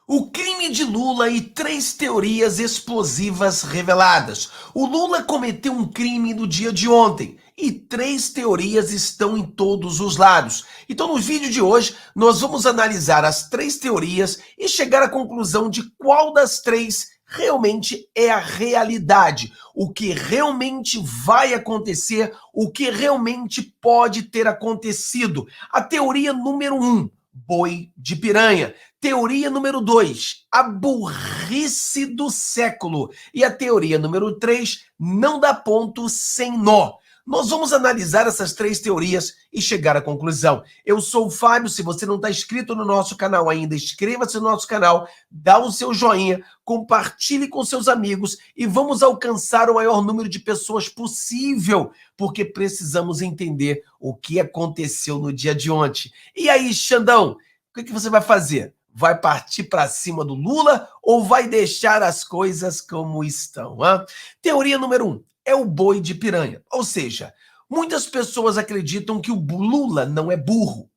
O crime de Lula e 3 teorias explosivas reveladas. O Lula cometeu um crime no dia de ontem e 3 teorias estão em todos os lados. Então, no vídeo de hoje, nós vamos analisar as 3 teorias e chegar à conclusão de qual das 3 realmente é a realidade, o que realmente vai acontecer, o que realmente pode ter acontecido. A teoria número 1, boi de piranha. Teoria número 2, a burrice do século. E a teoria número 3, não dá ponto sem nó. Nós vamos analisar essas 3 teorias e chegar à conclusão. Eu sou o Fábio, se você não está inscrito no nosso canal ainda, inscreva-se no nosso canal, dá o seu joinha, compartilhe com seus amigos e vamos alcançar o maior número de pessoas possível, porque precisamos entender o que aconteceu no dia de ontem. E aí, Xandão, o que você vai fazer? Vai partir para cima do Lula ou vai deixar as coisas como estão? Hein? Teoria número 1 é o boi de piranha. Ou seja, muitas pessoas acreditam que o Lula não é burro.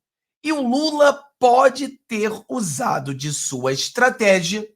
E o Lula pode ter usado de sua estratégia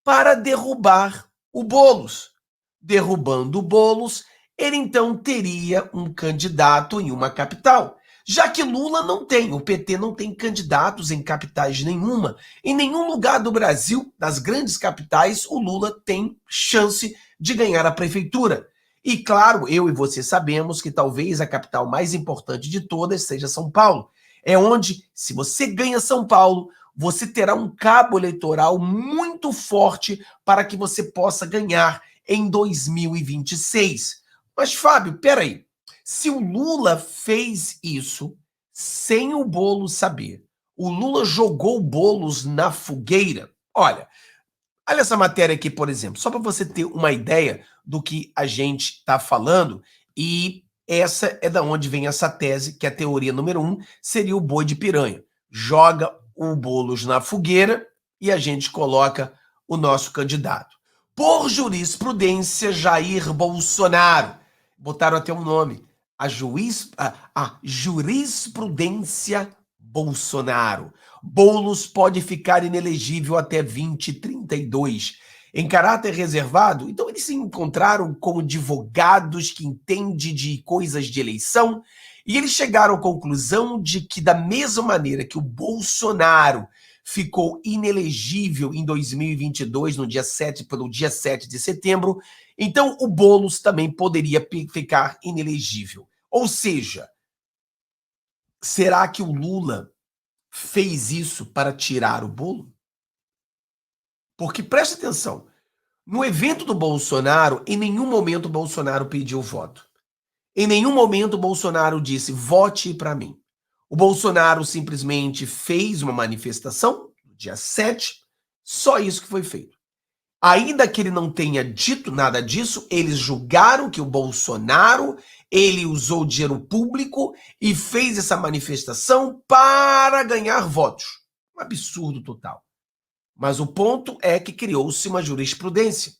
para derrubar o Boulos. Derrubando o Boulos, ele então teria um candidato em uma capital. Já que Lula não tem, o PT não tem candidatos em capitais nenhuma. Em nenhum lugar do Brasil, das grandes capitais, o Lula tem chance de ganhar a prefeitura. E claro, eu e você sabemos que talvez a capital mais importante de todas seja São Paulo. É onde, se você ganha São Paulo, você terá um cabo eleitoral muito forte para que você possa ganhar em 2026. Mas, Fábio, peraí. Se o Lula fez isso sem o Boulos saber, o Lula jogou o Boulos na fogueira. Olha essa matéria aqui, por exemplo, só para você ter uma ideia do que a gente está falando, e essa é da onde vem essa tese, que a teoria número 1 seria o boi de piranha. Joga o Boulos na fogueira e a gente coloca o nosso candidato. Por jurisprudência, Jair Bolsonaro. Botaram até um nome. A jurisprudência Bolsonaro. Boulos pode ficar inelegível até 2032. Em caráter reservado, então eles se encontraram com advogados que entendem de coisas de eleição e eles chegaram à conclusão de que, da mesma maneira que o Bolsonaro ficou inelegível em 2022, pelo dia 7 de setembro, então o Boulos também poderia ficar inelegível. Ou seja, será que o Lula fez isso para tirar o bolo? Porque preste atenção, no evento do Bolsonaro, em nenhum momento o Bolsonaro pediu voto. Em nenhum momento o Bolsonaro disse, vote para mim. O Bolsonaro simplesmente fez uma manifestação, no dia 7, só isso que foi feito. Ainda que ele não tenha dito nada disso, eles julgaram que o Bolsonaro, ele usou dinheiro público e fez essa manifestação para ganhar votos. Um absurdo total. Mas o ponto é que criou-se uma jurisprudência.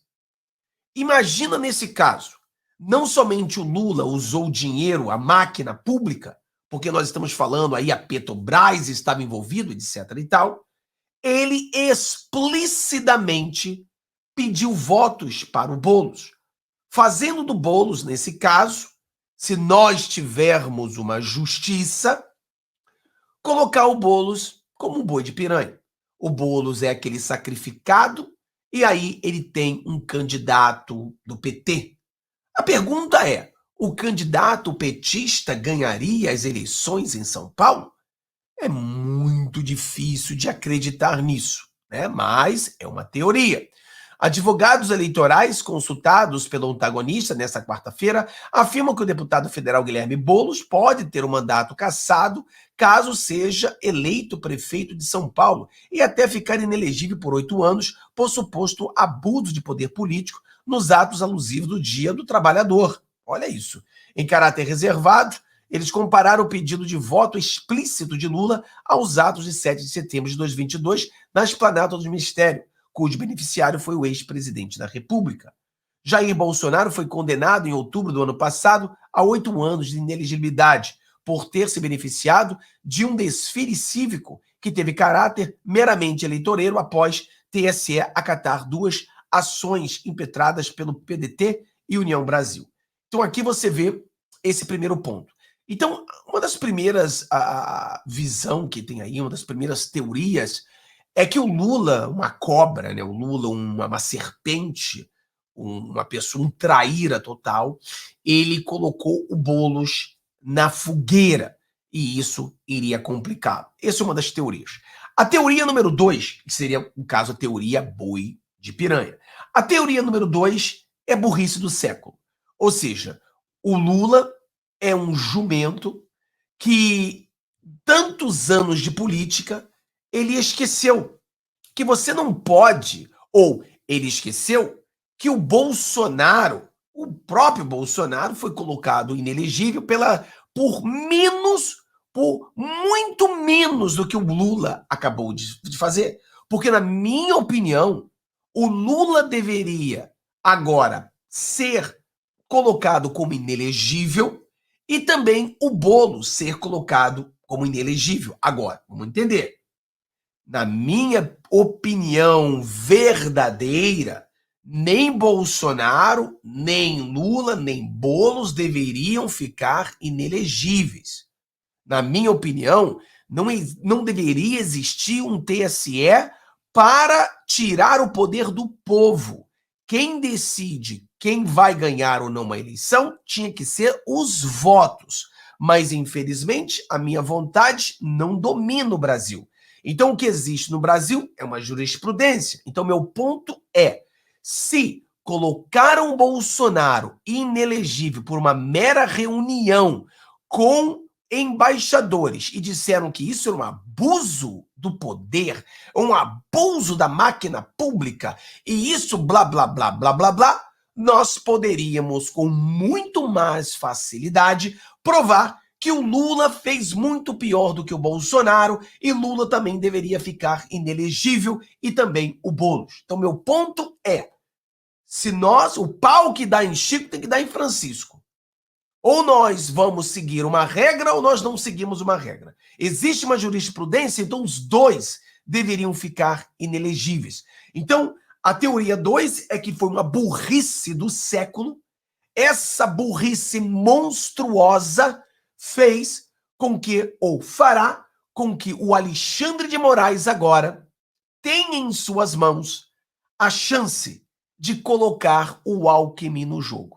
Imagina nesse caso, não somente o Lula usou dinheiro, a máquina pública, porque nós estamos falando aí a Petrobras estava envolvido, etc e tal, ele explicitamente pediu votos para o Boulos, fazendo do Boulos, nesse caso, se nós tivermos uma justiça, colocar o Boulos como um boi de piranha. O Boulos é aquele sacrificado e aí ele tem um candidato do PT. A pergunta é, o candidato petista ganharia as eleições em São Paulo? É muito difícil de acreditar nisso, né? Mas é uma teoria. Advogados eleitorais consultados pelo antagonista nesta quarta-feira afirmam que o deputado federal Guilherme Boulos pode ter o mandato cassado caso seja eleito prefeito de São Paulo e até ficar inelegível por 8 anos por suposto abuso de poder político nos atos alusivos do Dia do Trabalhador. Olha isso. Em caráter reservado, eles compararam o pedido de voto explícito de Lula aos atos de 7 de setembro de 2022 na esplanada do Ministério, cujo beneficiário foi o ex-presidente da República. Jair Bolsonaro foi condenado em outubro do ano passado a 8 anos de inelegibilidade por ter se beneficiado de um desfile cívico que teve caráter meramente eleitoreiro após TSE acatar duas ações impetradas pelo PDT e União Brasil. Então aqui você vê esse primeiro ponto. Então, uma das primeiras visão que tem aí, uma das primeiras teorias, é que o Lula, uma cobra, né? O Lula, uma serpente, uma pessoa, um traíra total, ele colocou o Boulos na fogueira e isso iria complicá-lo. Essa é uma das teorias. A teoria número 2, que seria, no caso, a teoria boi de piranha. A teoria número 2 é burrice do século. Ou seja, o Lula é um jumento que, tantos anos de política, ele esqueceu que você não pode, ou ele esqueceu que o Bolsonaro, o próprio Bolsonaro, foi colocado inelegível por muito menos do que o Lula acabou de fazer. Porque, na minha opinião, o Lula deveria agora ser colocado como inelegível e também o Boulos ser colocado como inelegível. Agora, vamos entender. Na minha opinião verdadeira, nem Bolsonaro, nem Lula, nem Boulos deveriam ficar inelegíveis. Na minha opinião, não deveria existir um TSE para tirar o poder do povo. Quem decide quem vai ganhar ou não uma eleição tinha que ser os votos. Mas, infelizmente, a minha vontade não domina o Brasil. Então, o que existe no Brasil é uma jurisprudência. Então, meu ponto é, se colocaram Bolsonaro inelegível por uma mera reunião com embaixadores e disseram que isso era um abuso do poder, um abuso da máquina pública, e isso blá, blá, blá, blá, blá, blá, nós poderíamos, com muito mais facilidade, provar que o Lula fez muito pior do que o Bolsonaro e Lula também deveria ficar inelegível e também o Boulos. Então, meu ponto é, o pau que dá em Chico tem que dar em Francisco. Ou nós vamos seguir uma regra ou nós não seguimos uma regra. Existe uma jurisprudência, então os dois deveriam ficar inelegíveis. Então, a teoria 2 é que foi uma burrice do século. Essa burrice monstruosa fez com que, ou fará com que o Alexandre de Moraes agora tenha em suas mãos a chance de colocar o Alckmin no jogo.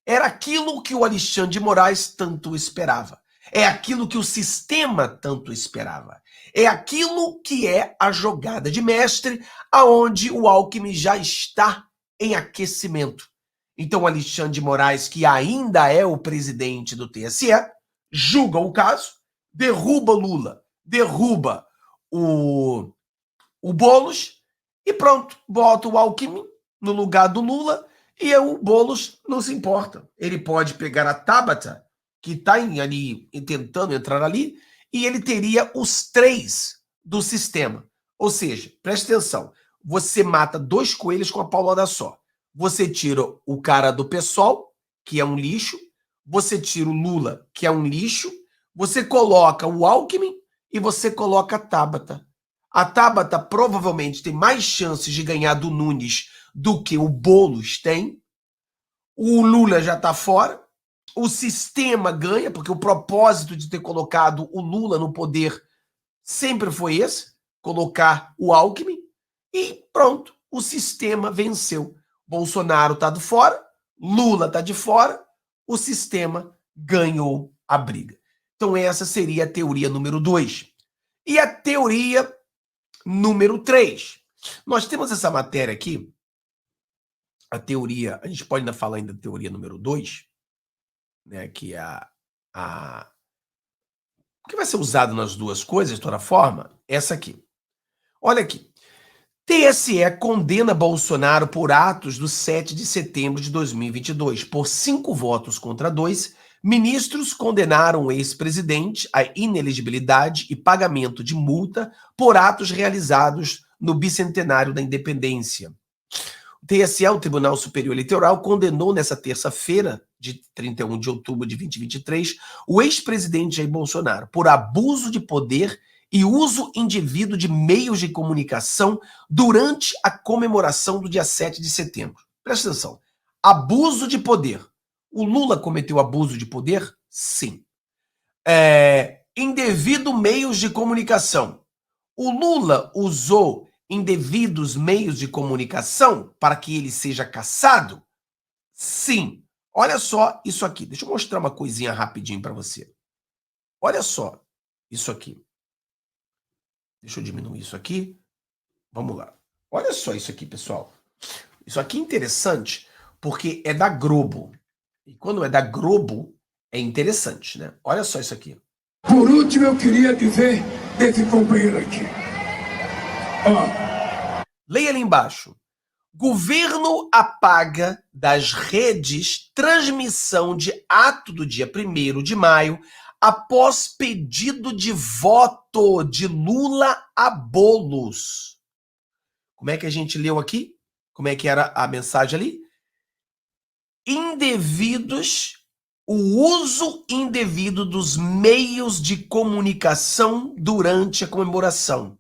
Era aquilo que o Alexandre de Moraes tanto esperava. É aquilo que o sistema tanto esperava. É aquilo que é a jogada de mestre, aonde o Alckmin já está em aquecimento. Então, o Alexandre de Moraes, que ainda é o presidente do TSE, julga o caso, derruba Lula, derruba o Boulos e pronto, bota o Alckmin no lugar do Lula. E o Boulos não se importa. Ele pode pegar a Tabata, que está ali tentando entrar ali, e ele teria os 3 do sistema. Ou seja, preste atenção, você mata 2 coelhos com a paulada só. Você tira o cara do PSOL, que é um lixo, você tira o Lula, que é um lixo, você coloca o Alckmin e você coloca a Tabata. A Tabata provavelmente tem mais chances de ganhar do Nunes do que o Boulos tem. O Lula já está fora. O sistema ganha, porque o propósito de ter colocado o Lula no poder sempre foi esse, colocar o Alckmin, e pronto, o sistema venceu. Bolsonaro está de fora, Lula está de fora, o sistema ganhou a briga. Então essa seria a teoria número 2. E a teoria número 3. Nós temos essa matéria aqui, a teoria, a gente pode ainda falar ainda da teoria número 2, né, que é que vai ser usado nas duas coisas, de toda forma, essa aqui. Olha aqui. TSE condena Bolsonaro por atos do 7 de setembro de 2022. Por 5 votos contra 2, ministros condenaram o ex-presidente à inelegibilidade e pagamento de multa por atos realizados no bicentenário da independência. O TSE, o Tribunal Superior Eleitoral, condenou nessa terça-feira, de 31 de outubro de 2023, o ex-presidente Jair Bolsonaro por abuso de poder e uso indevido de meios de comunicação durante a comemoração do dia 7 de setembro. Presta atenção. Abuso de poder. O Lula cometeu abuso de poder? Sim. Indevido meios de comunicação. O Lula usou indevidos meios de comunicação para que ele seja caçado? Sim. Olha só isso aqui. Deixa eu mostrar uma coisinha rapidinho para você. Olha só isso aqui. Deixa eu diminuir isso aqui. Vamos lá. Olha só isso aqui, pessoal. Isso aqui é interessante porque é da Globo. E quando é da Globo, é interessante, né? Olha só isso aqui. Por último, eu queria dizer desse companheiro aqui. Leia ali embaixo. Governo apaga das redes transmissão de ato do dia 1º de maio após pedido de voto de Lula a Boulos. Como é que a gente leu aqui? Como é que era a mensagem ali? O uso indevido dos meios de comunicação durante a comemoração.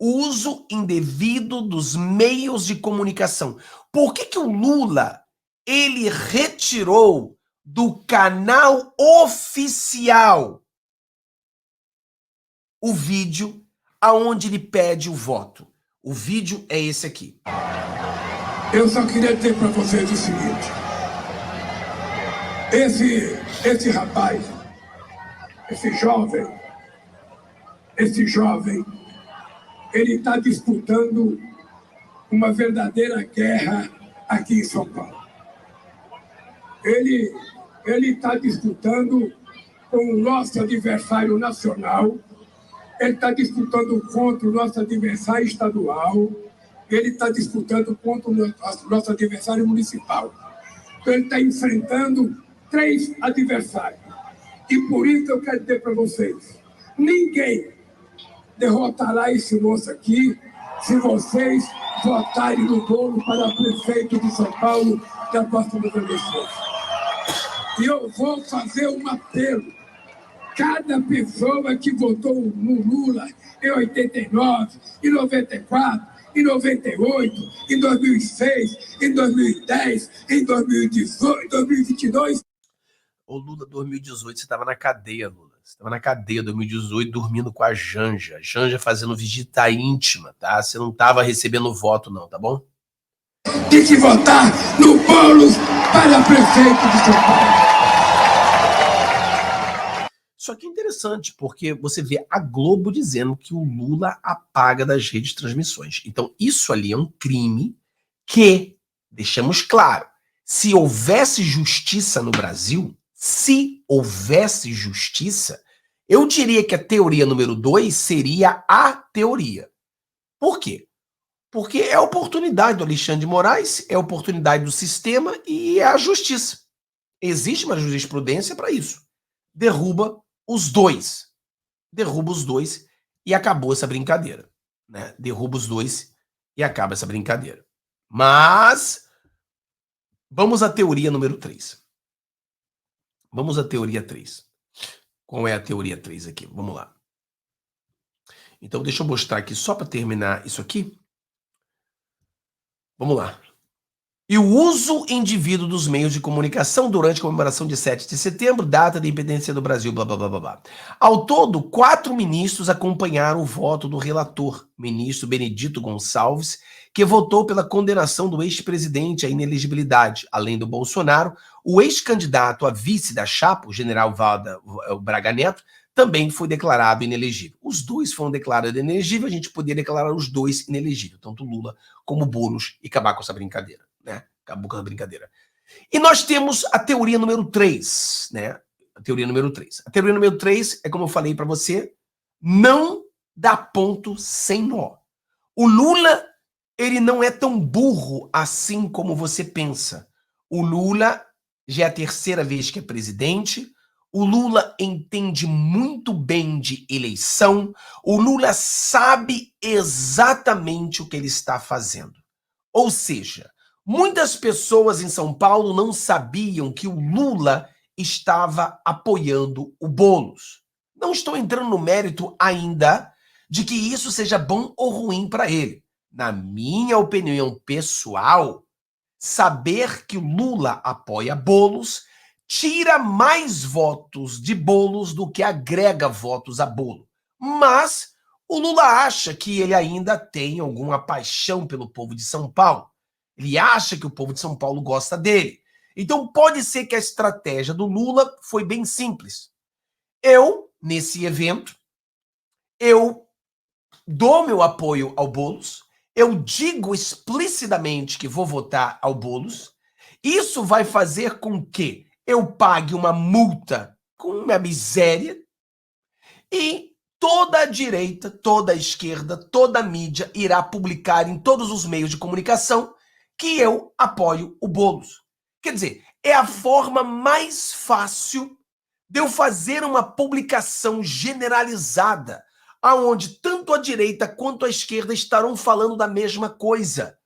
Uso indevido dos meios de comunicação. Por que o Lula ele retirou do canal oficial o vídeo aonde ele pede o voto? O vídeo é esse aqui. Eu só queria dizer para vocês o seguinte. Esse rapaz, esse jovem, ele está disputando uma verdadeira guerra aqui em São Paulo. Ele está disputando com o nosso adversário nacional, ele está disputando contra o nosso adversário estadual, ele está disputando contra o nosso adversário municipal. Então ele está enfrentando 3 adversários. E por isso eu quero dizer para vocês, ninguém derrotará esse moço aqui se vocês votarem no Boulos para prefeito de São Paulo na próxima eleição. E eu vou fazer um apelo. Cada pessoa que votou no Lula em 89, em 94, em 98, em 2006, em 2010, em 2018, em 2022... Ô Lula, 2018, você estava na cadeia, Lula. Você estava na cadeia, 2018, dormindo com a Janja. Janja fazendo visita íntima, tá? Você não estava recebendo voto, não, tá bom? Tem que votar no Boulos para prefeito de São Paulo. Só que é interessante, porque você vê a Globo dizendo que o Lula apaga das redes de transmissões. Então, isso ali é um crime que, deixamos claro, se houvesse justiça no Brasil, eu diria que a teoria número 2 seria a teoria. Por quê? Porque é a oportunidade do Alexandre de Moraes, é a oportunidade do sistema e é a justiça. Existe uma jurisprudência para isso. Derruba os dois e acabou essa brincadeira, né? Derruba os dois e acaba essa brincadeira. Mas vamos à teoria número 3. Vamos à teoria 3. Qual é a teoria 3 aqui? Vamos lá. Então deixa eu mostrar aqui só para terminar isso aqui. Vamos lá. E o uso indevido dos meios de comunicação durante a comemoração de 7 de setembro, data da independência do Brasil, blá, blá, blá, blá, blá. Ao todo, 4 ministros acompanharam o voto do relator, ministro Benedito Gonçalves, que votou pela condenação do ex-presidente à inelegibilidade. Além do Bolsonaro, o ex-candidato a vice da chapa, o general Valda Braga Neto, também foi declarado inelegível. Os dois foram declarados inelegíveis, a gente poderia declarar os dois inelegíveis, tanto Lula como Boulos, e acabar com essa brincadeira. Né? Acabou com a brincadeira. E nós temos a teoria número 3, né? A teoria número 3. A teoria número 3 é como eu falei para você, não dá ponto sem nó. O Lula, ele não é tão burro assim como você pensa. O Lula já é a 3ª vez que é presidente. O Lula entende muito bem de eleição. O Lula sabe exatamente o que ele está fazendo. Ou seja, muitas pessoas em São Paulo não sabiam que o Lula estava apoiando o Boulos. Não estou entrando no mérito ainda de que isso seja bom ou ruim para ele. Na minha opinião pessoal, saber que o Lula apoia Boulos tira mais votos de Boulos do que agrega votos a Boulos. Mas o Lula acha que ele ainda tem alguma paixão pelo povo de São Paulo. Ele acha que o povo de São Paulo gosta dele. Então pode ser que a estratégia do Lula foi bem simples. Eu, nesse evento, eu dou meu apoio ao Boulos, eu digo explicitamente que vou votar ao Boulos. Isso vai fazer com que eu pague uma multa com uma miséria e toda a direita, toda a esquerda, toda a mídia irá publicar em todos os meios de comunicação que eu apoio o Boulos. Quer dizer, é a forma mais fácil de eu fazer uma publicação generalizada, aonde tanto a direita quanto a esquerda estarão falando da mesma coisa.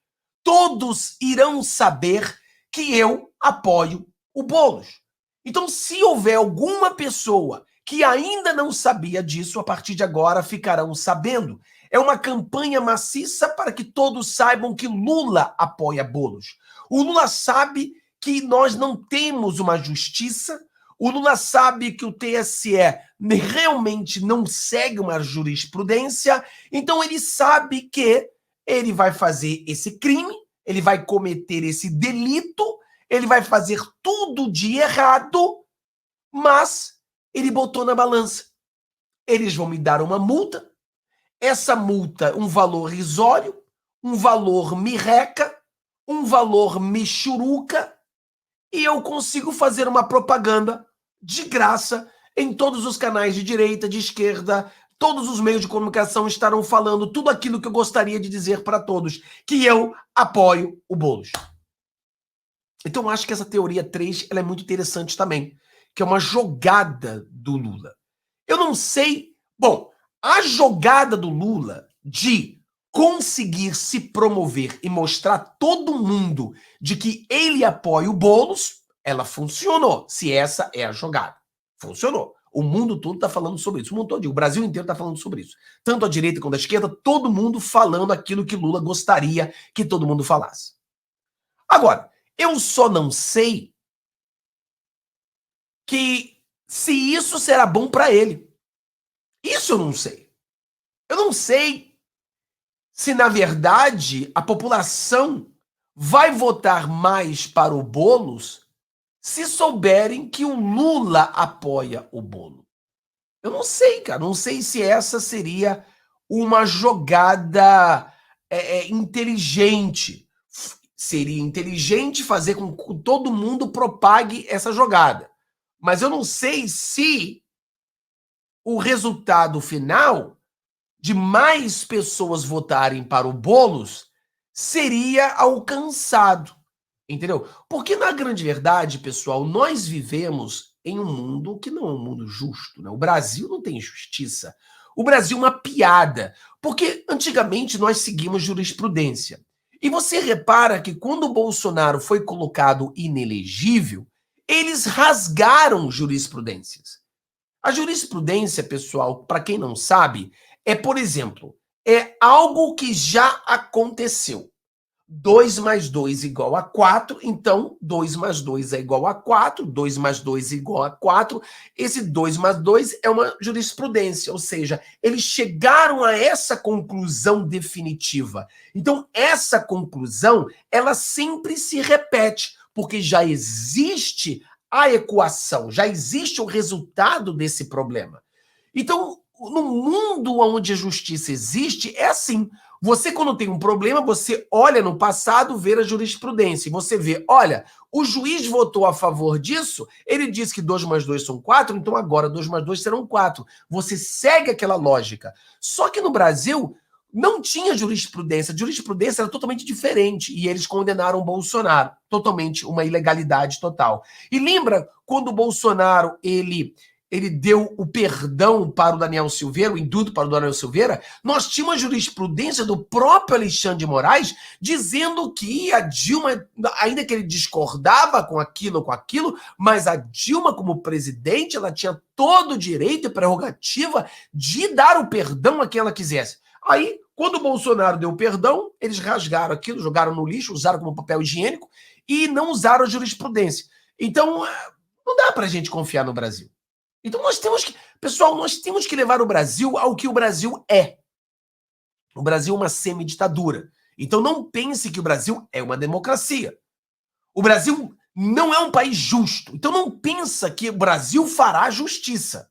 Todos irão saber que eu apoio o Boulos. Então, se houver alguma pessoa que ainda não sabia disso, a partir de agora ficarão sabendo. É uma campanha maciça para que todos saibam que Lula apoia Boulos. O Lula sabe que nós não temos uma justiça. O Lula sabe que o TSE realmente não segue uma jurisprudência. Então ele sabe que ele vai fazer esse crime, ele vai cometer esse delito, ele vai fazer tudo de errado, mas ele botou na balança. Eles vão me dar uma multa, essa multa, um valor risório, um valor mirreca, um valor michuruca, e eu consigo fazer uma propaganda de graça em todos os canais de direita, de esquerda, todos os meios de comunicação estarão falando tudo aquilo que eu gostaria de dizer para todos, que eu apoio o Boulos. Então eu acho que essa teoria 3 ela é muito interessante também, que é uma jogada do Lula. Eu não sei... Bom, a jogada do Lula de conseguir se promover e mostrar a todo mundo de que ele apoia o Boulos, ela funcionou, se essa é a jogada. Funcionou. O mundo todo está falando sobre isso. O mundo todo, o Brasil inteiro está falando sobre isso. Tanto a direita quanto a esquerda, todo mundo falando aquilo que Lula gostaria que todo mundo falasse. Agora, eu só não sei que se isso será bom para ele. Isso eu não sei. Eu não sei se, na verdade, a população vai votar mais para o Boulos se souberem que o Lula apoia o Boulos. Eu não sei, cara. Não sei se essa seria uma jogada inteligente. Seria inteligente fazer com que todo mundo propague essa jogada. Mas eu não sei se o resultado final de mais pessoas votarem para o Boulos seria alcançado. Entendeu? Porque, na grande verdade, pessoal, nós vivemos em um mundo que não é um mundo justo, né? O Brasil não tem justiça. O Brasil é uma piada. Porque, antigamente, nós seguimos jurisprudência. E você repara que quando o Bolsonaro foi colocado inelegível, eles rasgaram jurisprudências. A jurisprudência, pessoal, para quem não sabe, por exemplo, é algo que já aconteceu. 2 mais 2 igual a 4, então 2 mais 2 é igual a 4, 2 mais 2 é igual a 4. Esse 2 mais 2 é uma jurisprudência, ou seja, eles chegaram a essa conclusão definitiva. Então, essa conclusão, ela sempre se repete, porque já existe a equação, já existe o resultado desse problema. Então, no mundo onde a justiça existe, é assim. Você, quando tem um problema, você olha no passado, vê a jurisprudência, e você vê, olha, o juiz votou a favor disso, ele disse que 2 mais 2 são 4, então agora 2 mais 2 serão 4. Você segue aquela lógica. Só que no Brasil não tinha jurisprudência. A jurisprudência era totalmente diferente, e eles condenaram o Bolsonaro. Totalmente uma ilegalidade total. E lembra quando o Bolsonaro, ele ele deu o perdão para o Daniel Silveira, o indulto para o Daniel Silveira, nós tínhamos a jurisprudência do próprio Alexandre de Moraes dizendo que a Dilma, ainda que ele discordava com aquilo, mas a Dilma, como presidente, ela tinha todo o direito e prerrogativa de dar o perdão a quem ela quisesse. Aí, quando o Bolsonaro deu o perdão, eles rasgaram aquilo, jogaram no lixo, usaram como papel higiênico e não usaram a jurisprudência. Então, não dá pra gente confiar no Brasil. Então nós temos que levar o Brasil ao que o Brasil é. O Brasil é uma semiditadura. Então não pense que o Brasil é uma democracia. O Brasil não é um país justo. Então não pensa que o Brasil fará justiça.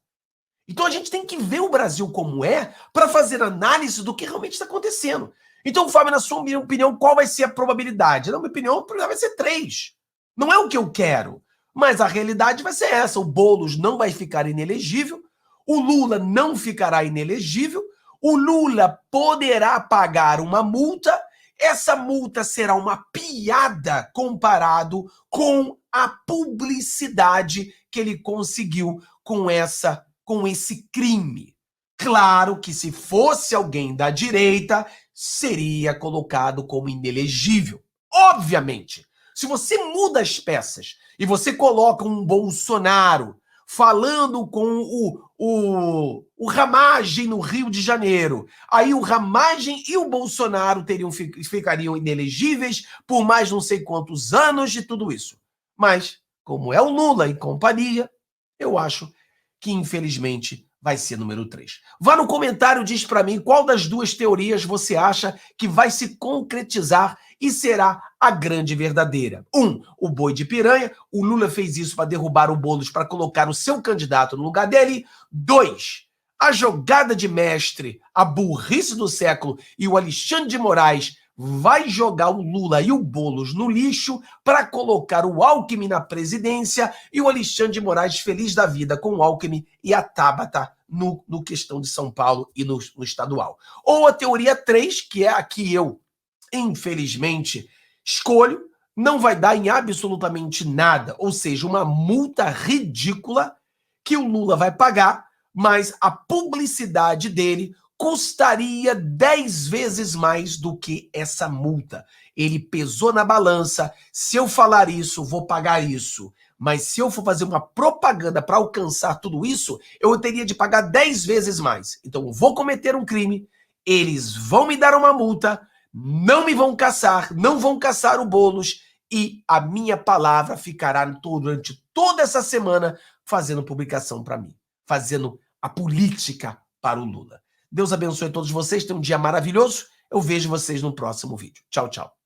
Então a gente tem que ver o Brasil como é para fazer análise do que realmente está acontecendo. Então, Fábio, na sua opinião, qual vai ser a probabilidade? Na minha opinião, a probabilidade vai ser 3. Não é o que eu quero. Mas a realidade vai ser essa. O Boulos não vai ficar inelegível, o Lula não ficará inelegível, o Lula poderá pagar uma multa, essa multa será uma piada comparado com a publicidade que ele conseguiu com esse crime. Claro que se fosse alguém da direita, seria colocado como inelegível. Obviamente. Se você muda as peças e você coloca um Bolsonaro falando com o Ramagem no Rio de Janeiro, aí o Ramagem e o Bolsonaro ficariam inelegíveis por mais não sei quantos anos de tudo isso. Mas, como é o Lula e companhia, eu acho que, infelizmente, vai ser número 3. Vá no comentário, diz para mim qual das duas teorias você acha que vai se concretizar e será a grande verdadeira. 1. O boi de piranha. O Lula fez isso para derrubar o Boulos, para colocar o seu candidato no lugar dele. 2. A jogada de mestre, a burrice do século e o Alexandre de Moraes vai jogar o Lula e o Boulos no lixo para colocar o Alckmin na presidência e o Alexandre de Moraes feliz da vida com o Alckmin e a Tabata no questão de São Paulo e no estadual. Ou a teoria 3, que é a que eu, infelizmente, escolho, não vai dar em absolutamente nada, ou seja, uma multa ridícula que o Lula vai pagar, mas a publicidade dele custaria 10 vezes mais do que essa multa. Ele pesou na balança, se eu falar isso, vou pagar isso. Mas se eu for fazer uma propaganda para alcançar tudo isso, eu teria de pagar 10 vezes mais. Então eu vou cometer um crime, eles vão me dar uma multa, não me vão caçar, não vão caçar o Boulos e a minha palavra ficará durante toda essa semana fazendo publicação para mim, fazendo a política para o Lula. Deus abençoe todos vocês, tenham um dia maravilhoso. Eu vejo vocês no próximo vídeo. Tchau, tchau.